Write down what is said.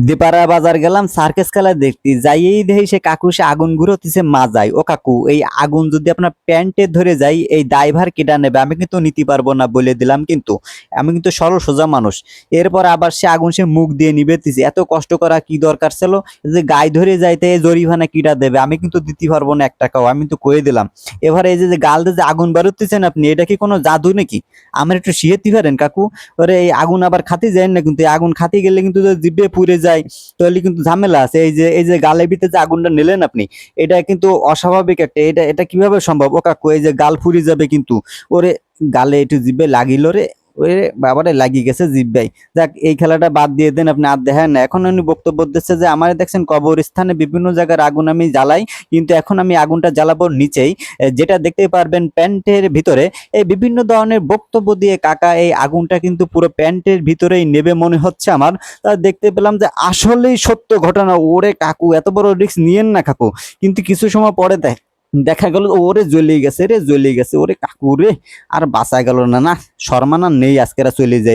দিপাড়া বাজার গেলাম সার্কাস খেলা দেখতে যাইয়েই দেখি সে কাকু সে আগুন ঘুরোতেছে মাজায়। ও কাকু, এই আগুন যদি আপনার প্যান্টে ধরে যাই এই দায়ভার কেডা নেবে? আমি কিন্তু নিতে পারবো না বলে দিলাম। কিন্তু আমি কিন্তু সরল সোজা মানুষ। এরপর আবার সে আগুন সে মুখ দিয়ে নিবেতেছে, এত কষ্ট করা কি দরকার ছিল? যে গায়ে ধরে যাইতে জরিমানা কিটা দেবে? আমি কিন্তু দিতে পারবো না 1 টাকাও, আমি তো কয়ে দিলাম। এবার এই যে গাল দিয়ে যে আগুন বেরোতেছেন আপনি, এটা কি কোনো জাদু নাকি? আমার একটু শিখাতে পারেন কাকু? ওরে এই আগুন আবার খাতে যায় না কিন্তু, এই আগুন খাতে গেলে কিন্তু জিভে পুড়ে যায়, তাহলে কিন্তু ঝামেলা আছে। এই যে গালের ভিতরে যে আগুনটা নিলেন আপনি, এটা কিন্তু অস্বাভাবিক একটা, এটা এটা কিভাবে সম্ভব? ও কাকু, এই যে গাল পুড়ে যাবে কিন্তু। ওরে, গালে একটু জিভে লাগিল রে, ওরে বাবারে লাগি গেছে জিভ্বাই। যাক, এই খেলাটা বাদ দিয়ে দেন, আপনি আর দেখেন না। এখন উনি বক্তব্য দিচ্ছে যে আমার দেখছেন কবরস্থানে বিভিন্ন জায়গার আগুন আমি জ্বালাই, কিন্তু এখন আমি আগুনটা জ্বালাবো নিচেই, যেটা দেখতে পারবেন প্যান্টের ভিতরে। এই বিভিন্ন ধরনের বক্তব্য দিয়ে কাকা এই আগুনটা কিন্তু পুরো প্যান্টের ভিতরেই নেবে মনে হচ্ছে আমার। তা দেখতে পেলাম যে আসলেই সত্য ঘটনা। ওরে কাকু, এত বড় রিস্ক নিয়েন না কাকু। কিন্তু কিছু সময় পরে দেখা গেল ওরে জ্বলে গেছে রে, জ্বলে গেছে। ওরে কাকু রে, আর বাঁচা গেল না। না, শর্মা না নেই, আজকেরা চলে যায়।